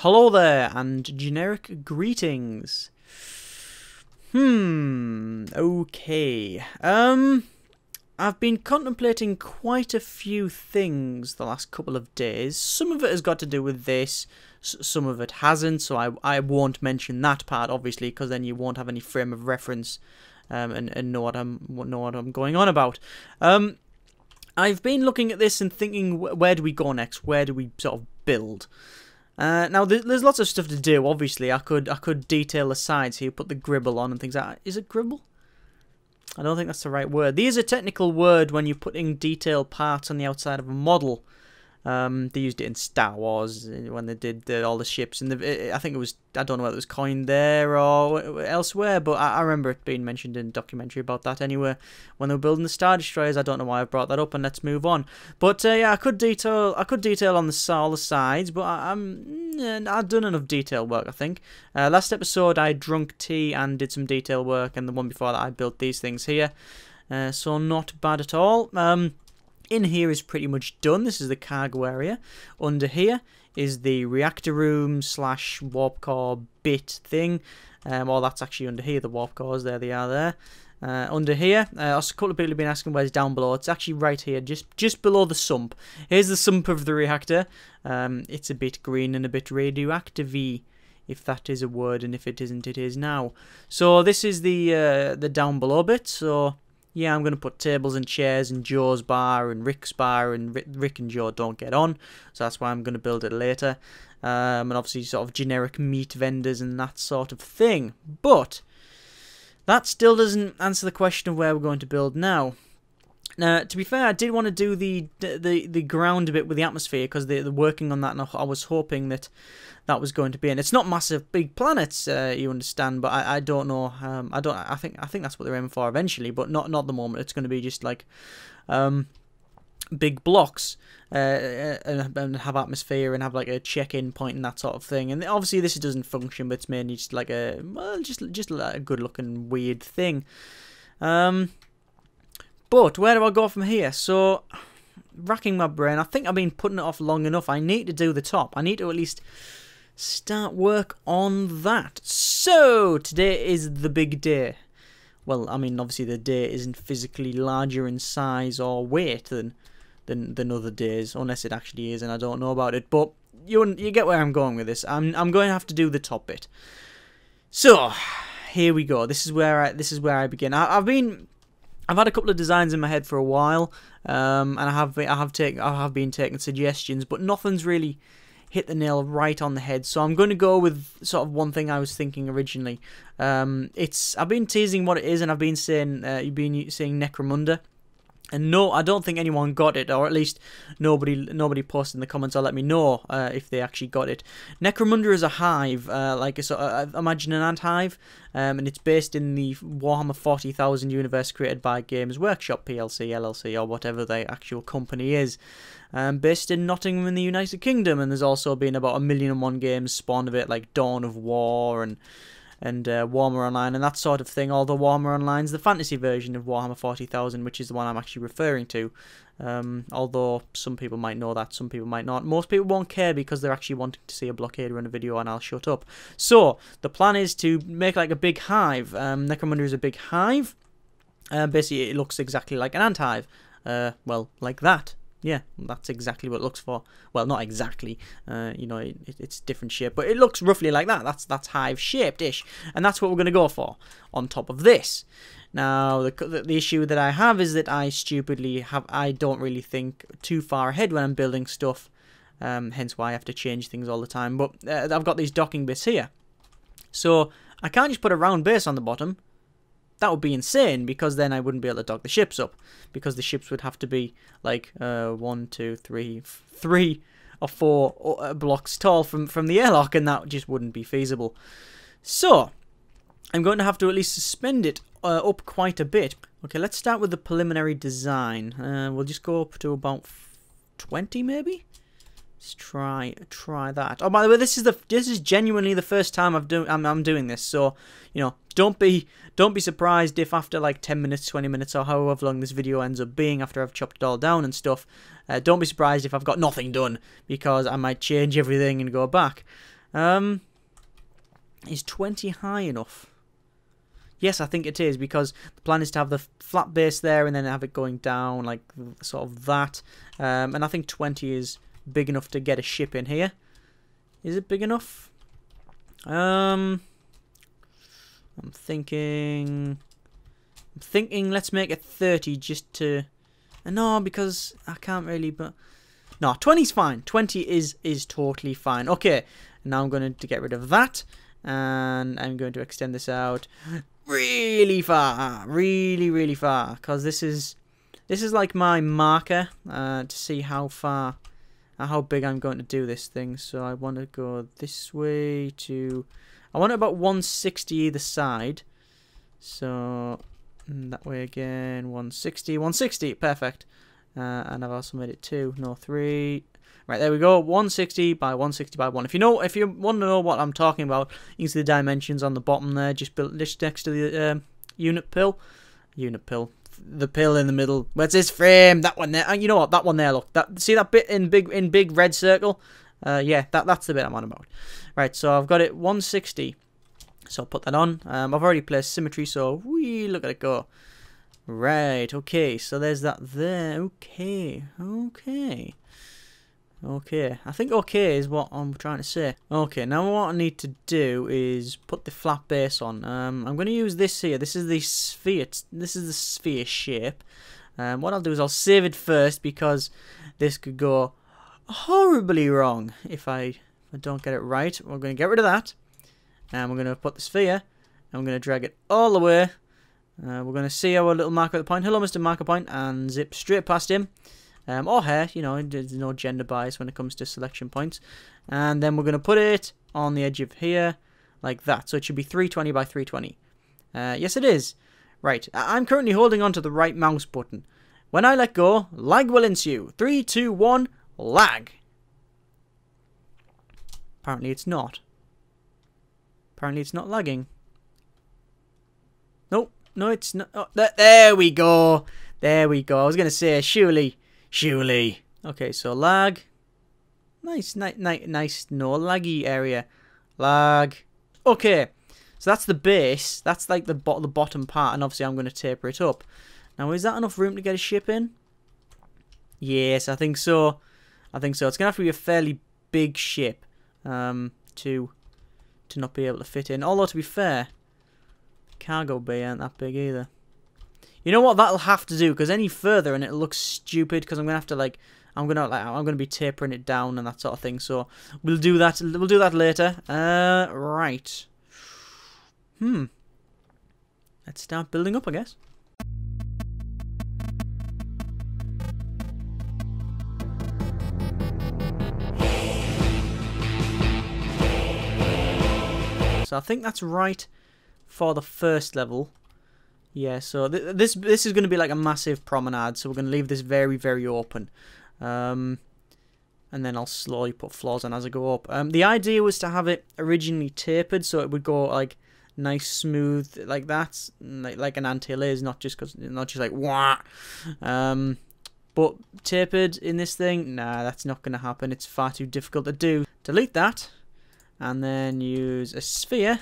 Hello there, and generic greetings. Okay. I've been contemplating quite a few things the last couple of days. Some of it has got to do with this, some of it hasn't, so I won't mention that part, obviously, because then you won't have any frame of reference and know what I'm going on about. I've been looking at this and thinking, where do we go next? Where do we sort of build? Now, there's lots of stuff to do, obviously. I could detail the sides here, put the gribble on and things like that. Is it gribble? I don't think that's the right word. There's a technical word when you're putting detailed parts on the outside of a model. They used it in Star Wars when they did all the ships, and I think it was, I don't know whether it was coined there or elsewhere, but I remember it being mentioned in a documentary about that anyway, when they were building the Star Destroyers. I don't know why I brought that up, and let's move on. But yeah, I could detail on all the sides, but I've done enough detail work, I think. Last episode I drunk tea and did some detail work, and the one before that I built these things here, so not bad at all. In here is pretty much done. This is the cargo area. Under here is the reactor room / warp core bit thing. Well, that's actually under here, the warp cores. There they are there. Under here, a couple of people have been asking where's down below. It's actually right here, just below the sump. Here's the sump of the reactor. It's a bit green and a bit radioactive-y, if that is a word, and if it isn't, it is now. So this is the down below bit. So yeah, I'm going to put tables and chairs and Joe's bar and Rick's bar, and Rick and Joe don't get on, so that's why I'm going to build it later. And obviously sort of generic meat vendors and that sort of thing. But that still doesn't answer the question of where we're going to build now. Now, to be fair, I did want to do the ground a bit with the atmosphere, because they're working on that, and I was hoping that was going to be in. It's not massive, big planets, you understand, but I don't know. I think that's what they're aiming for eventually, but not the moment. It's going to be just like big blocks and have atmosphere and have like a check-in point and that sort of thing. And obviously this doesn't function, but it's mainly just like just like a good-looking weird thing. But where do I go from here? So, racking my brain, I think I've been putting it off long enough. I need to do the top. I need to at least start work on that. So, today is the big day. Well, I mean, obviously the day isn't physically larger in size or weight than other days, unless it actually is, and I don't know about it. But you get where I'm going with this. I'm going to have to do the top bit. So, here we go. This is where I begin. I've had a couple of designs in my head for a while, and I have been taking suggestions, but nothing's really hit the nail right on the head. So I'm going to go with sort of one thing I was thinking originally. I've been teasing what it is, and I've been saying you've been saying Necromunda. And no, I don't think anyone got it, or at least nobody posted in the comments or let me know if they actually got it. Necromunda is a hive, like a sort of, imagine an ant hive, and it's based in the Warhammer 40,000 universe created by Games Workshop PLC, LLC, or whatever the actual company is. Based in Nottingham in the United Kingdom, and there's also been about 1,000,001 games spawned of it, like Dawn of War and Warhammer Online and that sort of thing, although Warhammer Online's the fantasy version of Warhammer 40,000, which is the one I'm actually referring to. Although some people might know that, some people might not. Most people won't care because they're actually wanting to see a Blockade Runner video, and I'll shut up. So, the plan is to make like a big hive. Necromunda is a big hive. Basically, it looks exactly like an ant hive. Well, like that. Yeah, that's exactly what it looks for. Well, not exactly, you know, it's different shape, but it looks roughly like that. That's hive-shaped-ish, and that's what we're going to go for on top of this. Now, the issue that I have is that I don't really think too far ahead when I'm building stuff, hence why I have to change things all the time. But I've got these docking bits here, so I can't just put a round base on the bottom. That would be insane, because then I wouldn't be able to dock the ships up, because the ships would have to be like 1, 2, 3 or 4 blocks tall from the airlock, and that just wouldn't be feasible. So I'm going to have to at least suspend it up quite a bit. Okay, let's start with the preliminary design. We'll just go up to about 20 maybe. Let's try that. Oh, by the way, this is genuinely the first time I'm doing this. So, you know, don't be surprised if after like 10 minutes, 20 minutes, or however long this video ends up being after I've chopped it all down and stuff. Don't be surprised if I've got nothing done, because I might change everything and go back. Is 20 high enough? Yes, I think it is, because the plan is to have the flat base there and then have it going down like sort of that. And I think 20 is big enough to get a ship in here. Is it big enough? I'm thinking let's make it 30 just to... No, because I can't really... But no, 20's fine. 20 is totally fine. Okay, now I'm going to get rid of that. And I'm going to extend this out really far. Really far. Because this is like my marker to see how far... how big I'm going to do this thing. So I want to go this way to... I want it about 160 either side. So that way again, 160, perfect. And I've also made it 2, no 3. Right, there we go, 160 by 160 by 1. If you want to know what I'm talking about, you can see the dimensions on the bottom there, just next to the unit pill. The pill in the middle. Where's this frame? That one there. You know what? That one there. Look. See that bit in big red circle? Yeah, that's the bit I'm on about. Right. So I've got it 160. So I'll put that on. I've already placed symmetry. So look at it go. Right. Okay. So there's that there. Okay. I think okay is what I'm trying to say. Okay, now what I need to do is put the flat base on. I'm going to use this here. This is the sphere. This is the sphere shape. What I'll do is I'll save it first, because this could go horribly wrong if I don't get it right. We're going to get rid of that, and we're going to put the sphere, and we're going to drag it all the way. We're going to see our little marker at the point. Hello, Mr. Marker Point, and zip straight past him. Or her, you know, there's no gender bias when it comes to selection points. And then we're going to put it on the edge of here, like that. So it should be 320 by 320. Yes, it is. Right, I'm currently holding on to the right mouse button. When I let go, lag will ensue. 3, 2, 1, lag. Apparently it's not. Apparently it's not lagging. Nope, no it's not. Oh, there we go. There we go. I was going to say, surely. Okay, so lag. Nice, no laggy area. Lag. Okay, so that's the base. That's like the bottom part, and obviously I'm going to taper it up. Now, is that enough room to get a ship in? Yes, I think so. It's going to have to be a fairly big ship to not be able to fit in. Although, to be fair, cargo bay ain't that big either. You know what? That'll have to do, because any further and it looks stupid. Because I'm gonna have to I'm gonna be tapering it down and that sort of thing. So we'll do that. We'll do that later. Right. Let's start building up, I guess. So I think that's right for the first level. Yeah, so this is going to be like a massive promenade, so we're going to leave this very open. And then I'll slowly put floors on as I go up. The idea was to have it originally tapered, so it would go like nice, smooth, like that, like an anthill is, not just like wah. But tapered in this thing, nah, that's not going to happen. It's far too difficult to do. Delete that, and then use a sphere.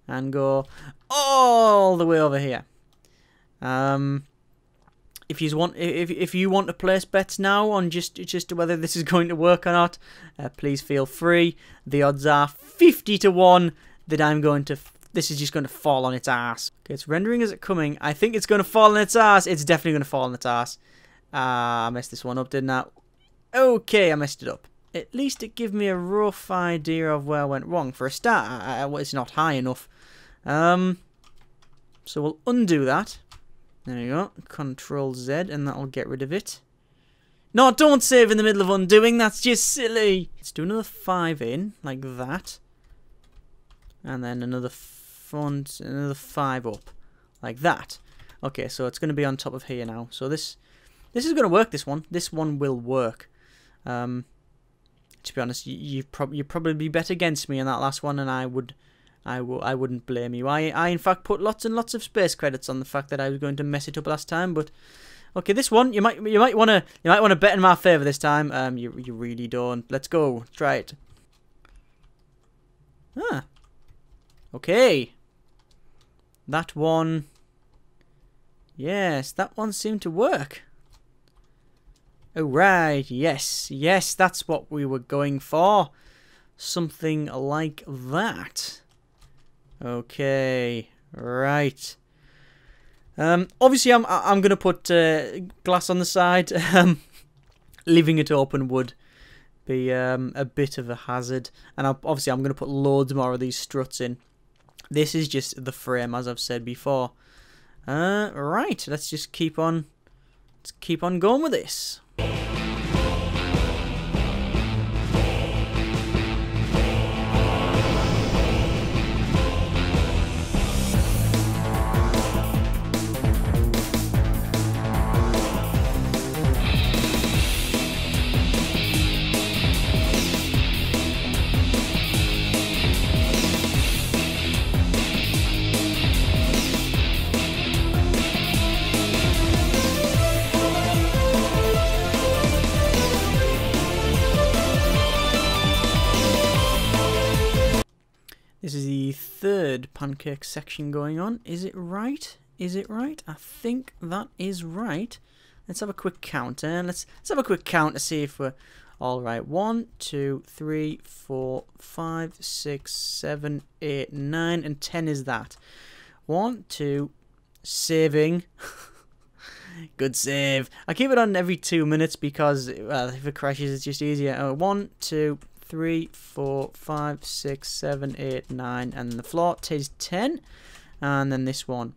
And go all the way over here. If you want to place bets now on just whether this is going to work or not, please feel free. The odds are 50 to 1 that this is just going to fall on its ass. Okay, it's rendering as it's coming. I think it's going to fall on its ass. It's definitely going to fall on its ass. I messed this one up, didn't I? Okay, I messed it up. At least it gives me a rough idea of where I went wrong. For a start, it's not high enough. So we'll undo that. There you go. Control Z, and that'll get rid of it. No, don't save in the middle of undoing. That's just silly. Let's do another 5 in, like that. And then another 5 up, like that. Okay, so it's going to be on top of here now. So this is going to work. This one will work. To be honest, you'd probably be bet against me in that last one, and I wouldn't blame you. I in fact put lots and lots of space credits on the fact that I was going to mess it up last time, but okay, this one you might want to bet in my favor this time. You really don't. Let's go. Try it. Ah. Okay. That one. Yes, that one seemed to work. Oh, right. Yes. Yes, that's what we were going for. Something like that. Okay. Right. Obviously, I'm gonna put glass on the side. Leaving it open would be a bit of a hazard, and obviously I'm gonna put loads more of these struts in. This is just the frame, as I've said before. Right. Let's just keep on. Let's keep on going with this. This is the third pancake section going on. Is it right? Is it right? I think that is right. Let's have a quick count. Let's have a quick count to see if we're all right. 1, 2, 3, 4, 5, 6, 7, 8, 9, and 10 is that. 1, 2, saving. Good save. I keep it on every 2 minutes because, well, if it crashes, it's just easier. 1, 2, 3, 4, 5, 6, 7, 8, 9, and the floor is 10, and then this one.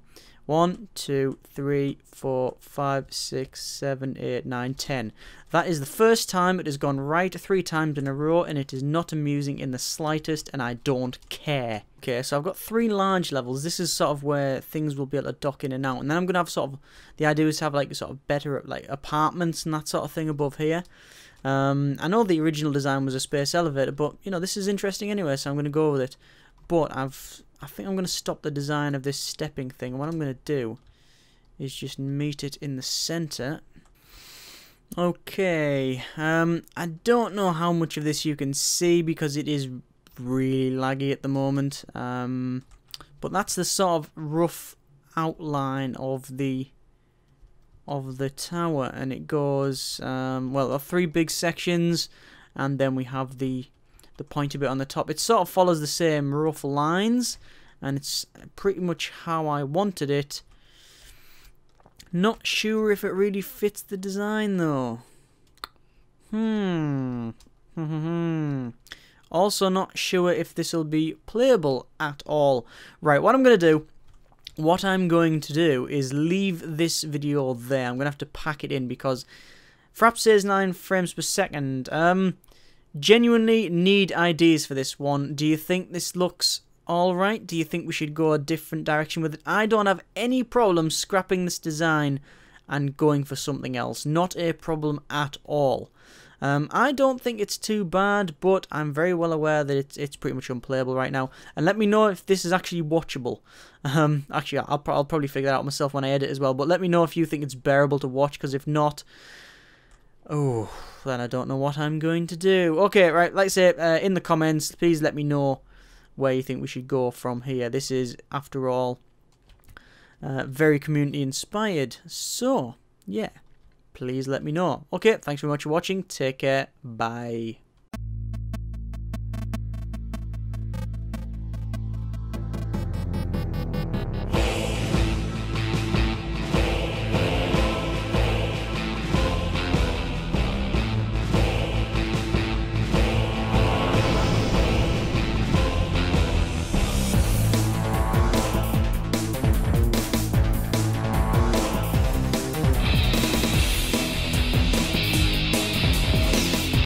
1, 2, 3, 4, 5, 6, 7, 8, 9, 10. That is the first time it has gone right 3 times in a row, and it is not amusing in the slightest, and I don't care. Okay, so I've got 3 large levels. This is sort of where things will be able to dock in and out, and then I'm going to have sort of, the idea is to have like sort of better like apartments and that sort of thing above here. I know the original design was a space elevator, but you know, this is interesting anyway, so I'm going to go with it. But I think I'm going to stop the design of this stepping thing. What I'm going to do is just meet it in the center. Okay, I don't know how much of this you can see because it is really laggy at the moment. But that's the sort of rough outline of the tower, and it goes well, 3 big sections, and then we have the pointy bit on the top. It sort of follows the same rough lines, and it's pretty much how I wanted it. Not sure if it really fits the design though. Also not sure if this will be playable at all. Right, what I'm going to do is leave this video there. I'm going to have to pack it in because Fraps says 9 frames per second. Genuinely need ideas for this one. Do you think this looks alright? Do you think we should go a different direction with it? I don't have any problem scrapping this design and going for something else. Not a problem at all. I don't think it's too bad, but I'm very well aware that it's pretty much unplayable right now. And let me know if this is actually watchable. Actually, I'll probably figure that out myself when I edit as well. But let me know if you think it's bearable to watch, because if not, oh, then I don't know what I'm going to do. Okay, right, like I say, in the comments, please let me know where you think we should go from here. This is, after all, very community inspired. So, yeah. Please let me know. Okay, thanks very much for watching. Take care. Bye.